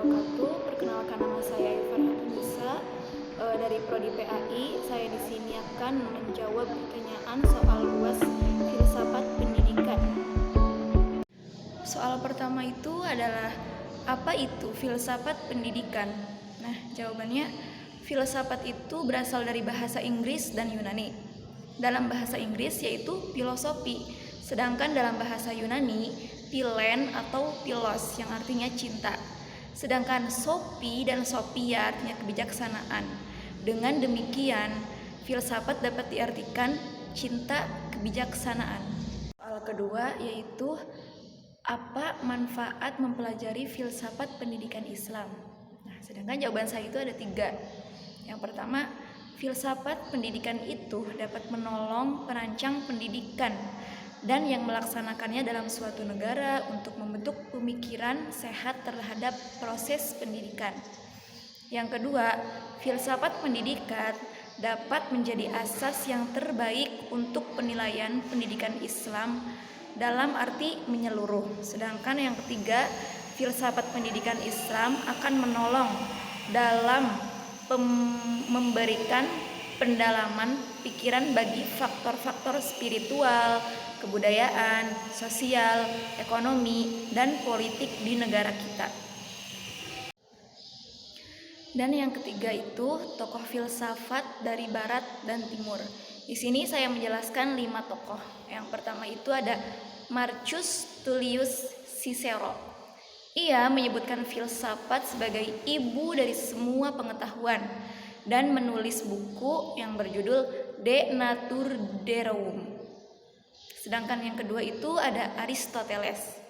wabarakatuh. Perkenalkan, nama saya Farhat Nisa dari Prodi PAI. Saya di sini akan menjawab pertanyaan soal luas filsafat pendidikan. Soal pertama itu adalah, apa itu filsafat pendidikan? Nah, jawabannya, filsafat itu berasal dari bahasa Inggris dan Yunani. Dalam bahasa Inggris yaitu filosofi, sedangkan dalam bahasa Yunani philen atau philos yang artinya cinta. Sedangkan sophie dan sophia artinya kebijaksanaan. Dengan demikian, filsafat dapat diartikan cinta kebijaksanaan. Soal kedua yaitu, apa manfaat mempelajari filsafat pendidikan Islam? Nah, sedangkan jawaban saya itu ada 3. Yang pertama, filsafat pendidikan itu dapat menolong perancang pendidikan dan yang melaksanakannya dalam suatu negara untuk membentuk pemikiran sehat terhadap proses pendidikan. Yang kedua, filsafat pendidikan dapat menjadi asas yang terbaik untuk penilaian pendidikan Islam dalam arti menyeluruh. Sedangkan yang ketiga, filsafat pendidikan Islam akan menolong dalam memberikan pendalaman pikiran bagi faktor-faktor spiritual, kebudayaan, sosial, ekonomi, dan politik di negara kita. Dan yang ketiga itu tokoh filsafat dari barat dan timur. Di sini saya menjelaskan 5 tokoh. Yang pertama itu ada Marcus Tullius Cicero. Ia menyebutkan filsafat sebagai ibu dari semua pengetahuan dan menulis buku yang berjudul De Natura Deorum. Sedangkan yang kedua itu ada Aristoteles.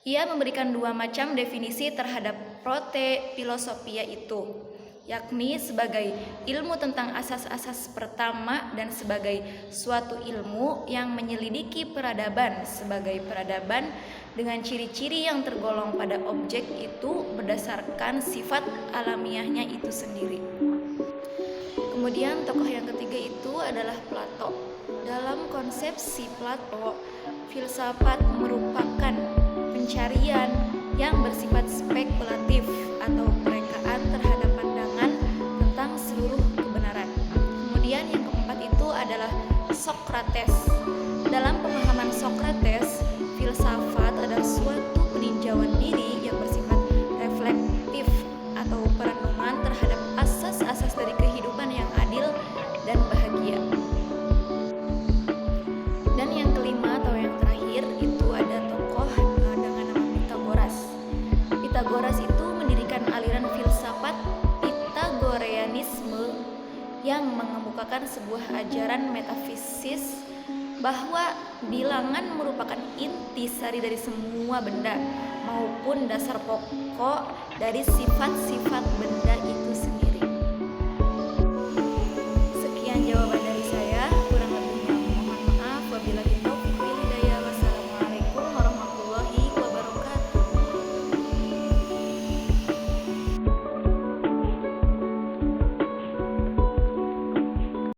Ia memberikan 2 macam definisi terhadap prote-filosofia itu, yakni sebagai ilmu tentang asas-asas pertama dan sebagai suatu ilmu yang menyelidiki peradaban sebagai peradaban dengan ciri-ciri yang tergolong pada objek itu berdasarkan sifat alamiahnya itu sendiri. Kemudian tokoh yang ketiga itu adalah Plato. Dalam konsepsi Plato, filsafat merupakan pencarian yang bersifat spekulatif atau perekaan terhadap pandangan tentang seluruh kebenaran. Kemudian yang keempat itu adalah Socrates. Dalam pemahaman Socrates, filsafat adalah suatu peninjauan diri yang bersifat reflektif atau perenungan terhadap asas-asas dari kehidupan yang adil dan bahagia. Dan yang kelima atau yang terakhir itu ada tokoh dengan nama Pythagoras. Pythagoras itu mendirikan aliran filsafat Pythagoreanisme yang mengemukakan sebuah ajaran metafisis bahwa bilangan merupakan intisari dari semua benda maupun dasar pokok dari sifat-sifat benda itu sendiri.